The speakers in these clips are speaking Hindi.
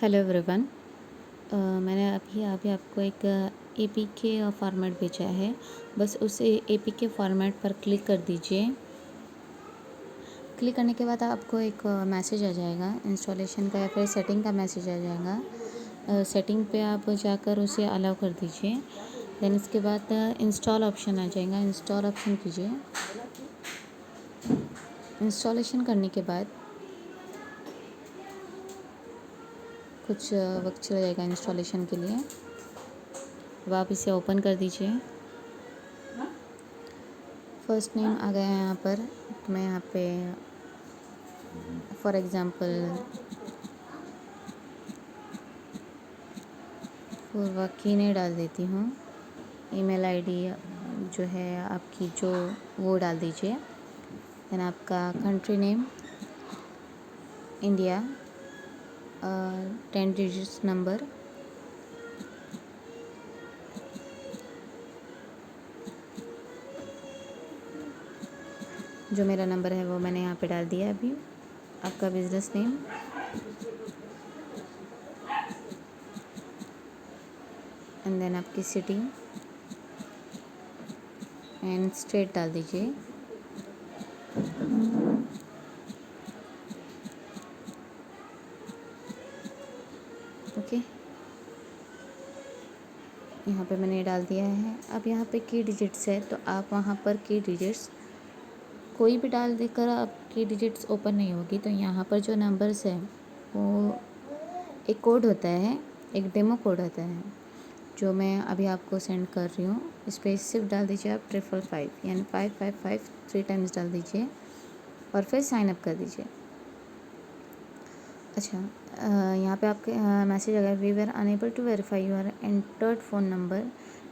Hello everyone. मैंने अभी अभी आपको एक एपीके फॉर्मेट भेजा है। बस उस एपीके फॉर्मेट पर क्लिक कर दीजिए। क्लिक करने के बाद आपको एक मैसेज आ जाएगा इंस्टॉलेशन का या फिर सेटिंग का मैसेज आ जाएगा। सेटिंग पे आप जाकर उसे अलाउ कर दीजिए। देन इसके बाद इंस्टॉल ऑप्शन आ जाएगा, इंस्टॉल ऑप्शन कीजिए। इंस्टॉलेशन करने के बाद कुछ वक्त चला जाएगा इंस्टॉलेशन के लिए। अब आप इसे ओपन कर दीजिए। फर्स्ट नेम आ गया है यहाँ पर, तो मैं यहाँ पे फॉर एग्ज़ाम्पल पूर्वा कीने डाल देती हूँ। ईमेल आईडी जो है आपकी जो वो डाल दीजिए। देन आपका country name India, 10 digits number, जो मेरा नंबर है वो मैंने यहाँ पे डाल दिया अभी। आपका बिज़नेस नेम, एंड देन आपकी सिटी एंड स्टेट डाल दीजिए। ओके, यहाँ पे मैंने डाल दिया है। अब यहाँ पे की डिजिट्स है, तो आप वहाँ पर की डिजिट्स कोई भी डाल देकर आपकी डिजिट्स ओपन नहीं होगी। तो यहाँ पर जो नंबर्स है वो एक कोड होता है, एक डेमो कोड होता है जो मैं अभी आपको सेंड कर रही हूँ। इस पर सिर्फ डाल दीजिए आप 555 यानी 555 3 टाइम्स डाल दीजिए और फिर साइन अप कर दीजिए। अच्छा, यहाँ पे आपके मैसेज अगर we were unable to verify your entered phone number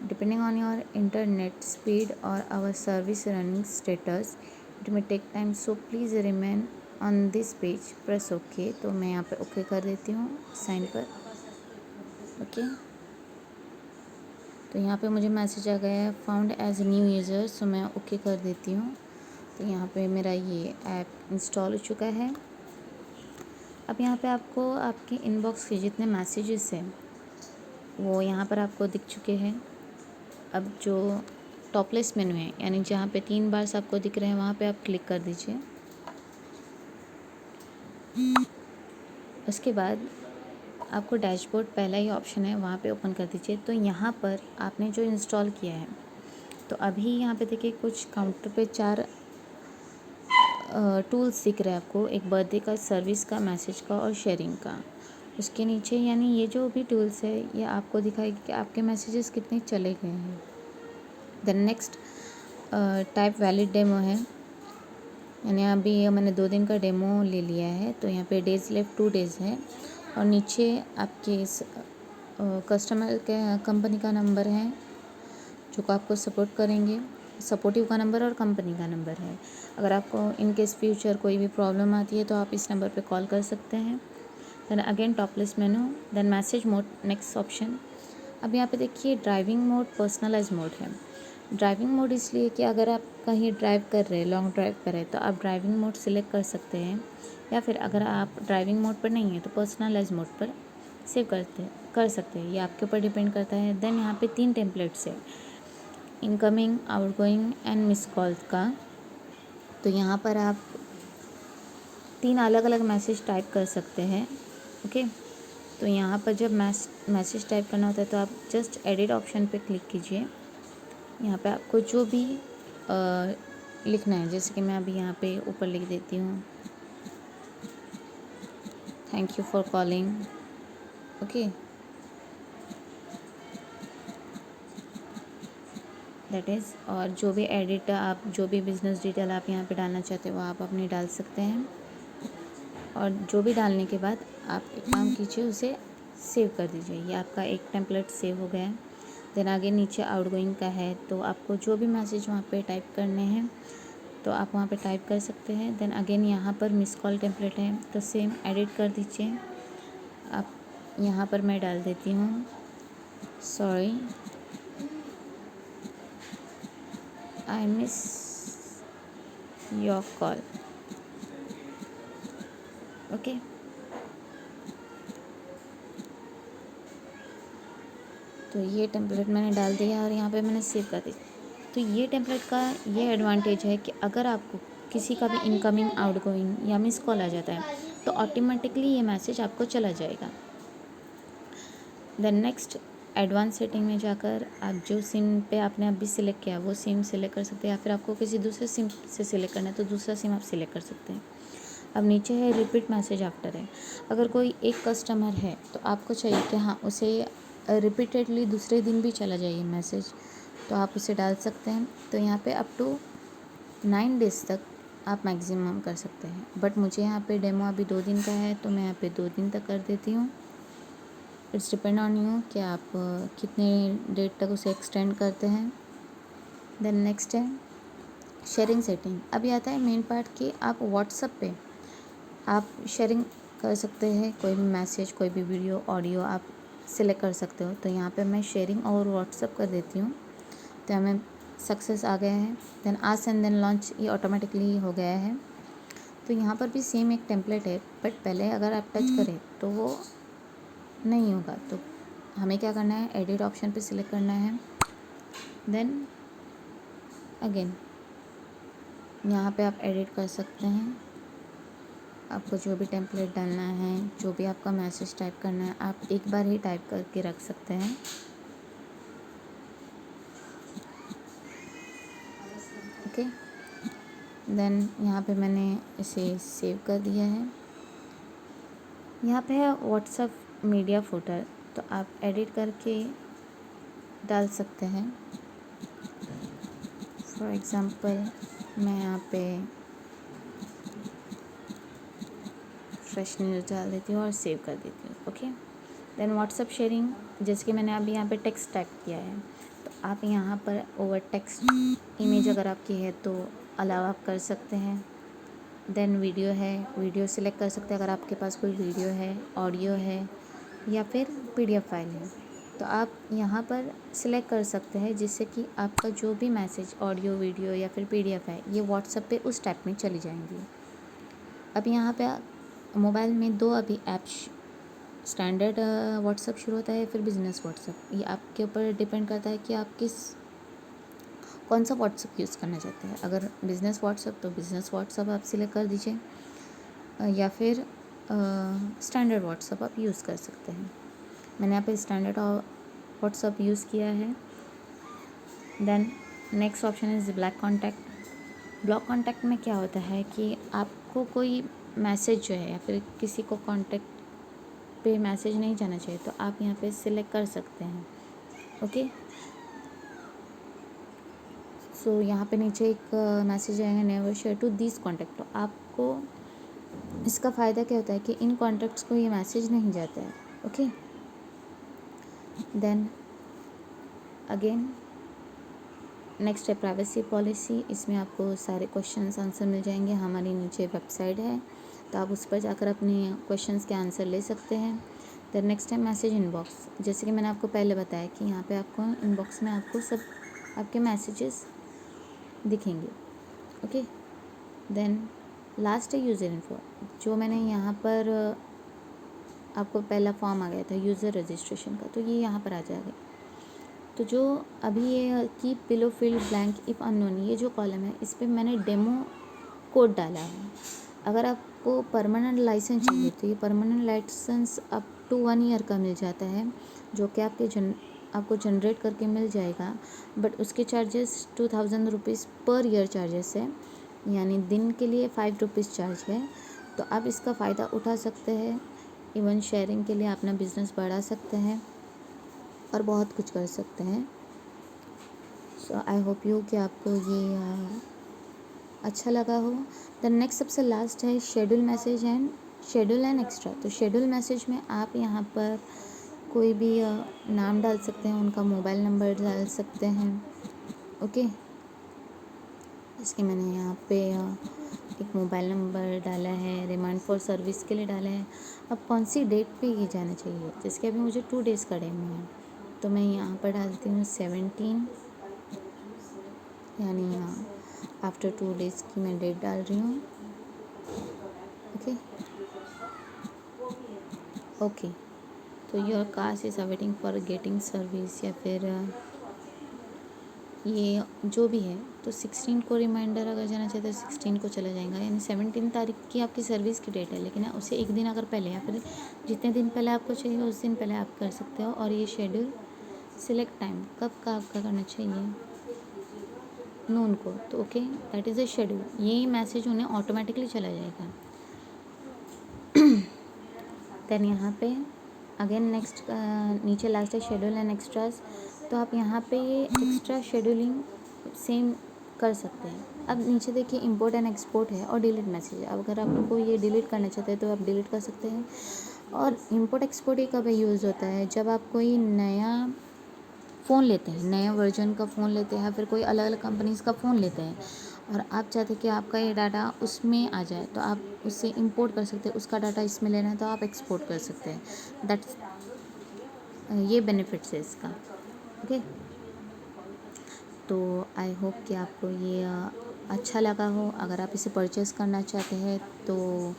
depending on your internet speed और our service running status, it may take time, so please remain on this page, press okay. तो मैं यहाँ पे ओके कर देती हूँ साइन पर। ओके, तो यहाँ पे मुझे मैसेज आ गया है फाउंड एज न्यू यूज़र, सो मैं ओके कर देती हूँ। तो यहाँ पे मेरा ये ऐप इंस्टॉल हो चुका है। अब यहाँ पे आपको आपके इनबॉक्स के जितने मैसेजेस हैं वो यहाँ पर आपको दिख चुके हैं। अब जो टॉपलेस मेनू है यानी जहाँ पे 3 बार्स आपको दिख रहे हैं वहाँ पे आप क्लिक कर दीजिए। उसके बाद आपको डैशबोर्ड पहला ही ऑप्शन है वहाँ पे ओपन कर दीजिए। तो यहाँ पर आपने जो इंस्टॉल किया है, तो अभी यहाँ पे देखिए कुछ काउंटर पे 4 टूल्स दिख रहे हैं आपको, एक बर्थडे का, सर्विस का, मैसेज का और शेयरिंग का। उसके नीचे यानी ये जो भी टूल्स है ये आपको दिखाएगी कि आपके मैसेजेस कितने चले गए हैं। Then next type valid demo है, यानी अभी मैंने 2 दिन का डेमो ले लिया है। तो यहाँ पे डेज़ लेफ्ट 2 डेज़ है और नीचे आपके इस कस्टमर के कंपनी का नंबर है जो आपको सपोर्ट करेंगे, सपोर्टिव का नंबर और कंपनी का नंबर है। अगर आपको इन केस फ्यूचर कोई भी प्रॉब्लम आती है तो आप इस नंबर पे कॉल कर सकते हैं। Then again topless menu, then message mode, next option. अब यहाँ पे देखिए ड्राइविंग मोड, पर्सनलाइज मोड है। ड्राइविंग मोड इसलिए कि अगर आप कहीं ड्राइव कर रहे हैं, लॉन्ग ड्राइव पर है, तो आप ड्राइविंग मोड सिलेक्ट कर सकते हैं, या फिर अगर आप ड्राइविंग मोड पर नहीं है तो पर्सनलाइज मोड पर सेव कर सकते हैं। ये आपके ऊपर डिपेंड करता है। देन यहाँ पे 3 टेम्पलेट्स है, incoming, outgoing and miss call का। तो यहाँ पर आप 3 अलग अलग मैसेज टाइप कर सकते हैं। ओके, तो यहाँ पर जब मैसेज टाइप करना होता है तो आप जस्ट एडिट ऑप्शन पे क्लिक कीजिए। यहाँ पे आपको जो भी लिखना है, जैसे कि मैं अभी यहाँ पे ऊपर लिख देती हूँ, thank you for calling. Okay, that is. और जो भी एडिट आप जो भी बिज़नेस डिटेल आप यहाँ पे डालना चाहते हो वो आप अपनी डाल सकते हैं। और जो भी डालने के बाद आप एक काम कीजिए, उसे सेव कर दीजिए। ये आपका एक टेम्पलेट सेव हो गया है। देन आगे नीचे आउटगोइंग का है, तो आपको जो भी मैसेज वहाँ पे टाइप करने हैं तो आप वहाँ पे टाइप कर सकते हैं। देन अगेन यहाँ पर मिस कॉल टेम्पलेट है, तो सेम एडिट कर दीजिए आप। यहाँ पर मैं डाल देती हूँ sorry I miss your call. Okay, तो ये टेम्पलेट मैंने डाल दिया और यहाँ पे मैंने सेव कर दी। तो ये टेम्पलेट का ये एडवांटेज है कि अगर आपको किसी का भी इनकमिंग आउटगोइंग या मिस कॉल आ जाता है तो ऑटोमेटिकली ये मैसेज आपको चला जाएगा। देन नेक्स्ट, एडवांस सेटिंग में जाकर आप जो सिम पे आपने अभी सिलेक्ट किया वो सिम सिलेक्ट कर सकते हैं, या फिर आपको किसी दूसरे सिम से सिलेक्ट करना है तो दूसरा सिम आप सिलेक्ट कर सकते हैं। अब नीचे है रिपीट मैसेज आफ्टर है। अगर कोई एक कस्टमर है तो आपको चाहिए कि हाँ उसे रिपीटेडली दूसरे दिन भी चला जाए मैसेज, तो आप उसे डाल सकते हैं। तो यहाँ पे अप टू 9 डेज़ तक आप मैक्सिमम कर सकते हैं, बट मुझे यहाँ पे डेमो अभी 2 दिन का है तो मैं यहाँ पे 2 दिन तक कर देती हूँ। इट्स डिपेंड ऑन यू कि आप कितने डेट तक उसे एक्सटेंड करते हैं। देन नेक्स्ट है शेयरिंग सेटिंग। अभी आता है मेन पार्ट कि आप व्हाट्सएप पे आप शेयरिंग कर सकते हैं, कोई भी मैसेज, कोई भी वीडियो, ऑडियो आप सिलेक्ट कर सकते हो। तो यहाँ पे मैं शेयरिंग और व्हाट्सएप कर देती हूँ, तो हमें सक्सेस आ गया है। देन आज सेंड देन लॉन्च ये ऑटोमेटिकली हो गया है। तो यहाँ पर भी सेम एक टेम्पलेट है, बट पहले अगर आप टच करें तो वो नहीं होगा। तो हमें क्या करना है, एडिट ऑप्शन पे सिलेक्ट करना है। देन अगेन यहाँ पे आप एडिट कर सकते हैं, आपको जो भी टेम्पलेट डालना है, जो भी आपका मैसेज टाइप करना है, आप एक बार ही टाइप करके रख सकते हैं। ओके, देन यहाँ पे मैंने इसे सेव कर दिया है। यहाँ पे है व्हाट्सएप मीडिया फुटर, तो आप एडिट करके डाल सकते हैं। फॉर एग्ज़ाम्पल मैं यहाँ पे फ्रेश न्यूज़ डाल देती हूँ और सेव कर देती हूँ। ओके, देन व्हाट्सएप शेयरिंग, जैसे कि मैंने अभी यहाँ पे टेक्स्ट टाइप किया है, तो आप यहाँ पर ओवर टेक्स्ट इमेज अगर आपकी है तो अलाउ आप कर सकते हैं। देन वीडियो है, वीडियो सिलेक्ट कर सकते हैं अगर आपके पास कोई वीडियो है, ऑडियो है या फिर पीडीएफ फाइल है, तो आप यहाँ पर सिलेक्ट कर सकते हैं, जिससे कि आपका जो भी मैसेज, ऑडियो, वीडियो या फिर पीडीएफ है ये व्हाट्सएप पे उस टाइप में चली जाएंगी। अब यहाँ पे मोबाइल में 2 अभी ऐप्स, स्टैंडर्ड व्हाट्सएप शुरू होता है, फिर बिजनेस व्हाट्सएप। ये आपके ऊपर डिपेंड करता है कि आप कौन सा व्हाट्सएप यूज़ करना चाहते हैं। अगर बिज़नेस व्हाट्सएप तो बिज़नेस व्हाट्सएप आप सिलेक्ट कर दीजिए, या फिर स्टैंडर्ड व्हाट्सएप आप यूज़ कर सकते हैं। मैंने यहाँ पे स्टैंडर्ड व्हाट्सएप यूज़ किया है। Then next option is block contact. Block contact में क्या होता है कि आपको कोई मैसेज जो है या फिर किसी को कॉन्टैक्ट पे मैसेज नहीं जाना चाहिए, तो आप यहाँ पे सिलेक्ट कर सकते हैं। ओके, सो यहाँ पे नीचे एक मैसेज आएगा, never share to this contact. तो आपको इसका फ़ायदा क्या होता है कि इन कॉन्टैक्ट्स को ये मैसेज नहीं जाता है। ओके, देन अगेन नेक्स्ट है प्राइवेसी पॉलिसी। इसमें आपको सारे क्वेश्चंस आंसर मिल जाएंगे, हमारी नीचे वेबसाइट है, तो आप उस पर जाकर अपने क्वेश्चंस के आंसर ले सकते हैं। देन नेक्स्ट है मैसेज इनबॉक्स। जैसे कि मैंने आपको पहले बताया कि यहाँ पे आपको इनबॉक्स में आपको सब आपके मैसेजेस दिखेंगे। ओके, देन लास्ट है यूज़र इन्फो, जो मैंने यहाँ पर आपको पहला फॉर्म आ गया था यूज़र रजिस्ट्रेशन का, तो ये यहाँ पर आ जाएगा। तो जो अभी ये keep below field blank if unknown, ये जो कॉलम है इस पर मैंने डेमो कोड डाला है। अगर आपको परमानेंट लाइसेंस चाहिए तो ये permanent license up to 1 year का मिल जाता है, जो कि आपको जनरेट करके मिल जाएगा, बट उसके charges 2000 rupees per year charges है, यानी दिन के लिए 5 रुपीज़ चार्ज है। तो आप इसका फ़ायदा उठा सकते हैं, इवन शेयरिंग के लिए अपना बिज़नेस बढ़ा सकते हैं और बहुत कुछ कर सकते हैं। सो आई होप यू कि आपको ये अच्छा लगा हो। द नेक्स्ट सबसे लास्ट है शेड्यूल मैसेज एंड एक्स्ट्रा। तो शेड्यूल मैसेज में आप यहाँ पर कोई भी नाम डाल सकते हैं, उनका मोबाइल नंबर डाल सकते हैं। ओके, इसके मैंने यहाँ पे एक मोबाइल नंबर डाला है, रिमाइंड फॉर सर्विस के लिए डाला है। अब कौन सी डेट पे ये जाना चाहिए, जैसे कि अभी मुझे 2 डेज़ का डेमो है, तो मैं यहाँ पर डालती हूँ 17, यानी आफ्टर 2 डेज़ की मैं डेट डाल रही हूँ। ओके, तो your cars is awaiting for getting service, या फिर ये जो भी है, तो 16 को रिमाइंडर अगर जाना चाहिए तो 16 को चला जाएगा, यानी 17 तारीख की आपकी सर्विस की डेट है, लेकिन उसे एक दिन अगर पहले या फिर जितने दिन पहले आपको चाहिए उस दिन पहले आप कर सकते हो। और ये शेड्यूल सिलेक्ट टाइम कब का आपका करना चाहिए, नून को, तो okay that is a schedule, ये मैसेज उन्हें ऑटोमेटिकली चला जाएगा। देन यहाँ पे अगेन नेक्स्ट नीचे लास्ट है शेड्यूल एंड एक्स्ट्रास, तो आप यहाँ पे ये एक्स्ट्रा शेड्यूलिंग सेम कर सकते हैं। अब नीचे देखिए इंपोर्ट एंड एक्सपोर्ट है और डिलीट मैसेज, अब अगर आपको ये डिलीट करना चाहते हैं तो आप डिलीट कर सकते हैं। और इंपोर्ट एक्सपोर्ट ये कब यूज़ होता है, जब आप कोई नया फ़ोन लेते हैं, नया वर्जन का फ़ोन लेते हैं या फिर कोई अलग अलग कंपनीज़ का फ़ोन लेते हैं और आप चाहते हैं कि आपका ये डाटा उसमें आ जाए, तो आप उससे इंपोर्ट कर सकते हैं। उसका डाटा इसमें लेना है तो आप एक्सपोर्ट कर सकते हैं। दैट्स ये बेनिफिट्स है इसका, ओके। तो आई होप कि आपको ये अच्छा लगा हो। अगर आप इसे परचेज़ करना चाहते हैं तो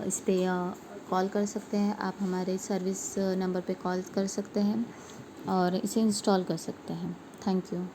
इस पे कॉल कर सकते हैं, आप हमारे सर्विस नंबर पे कॉल कर सकते हैं और इसे इंस्टॉल कर सकते हैं। Thank you.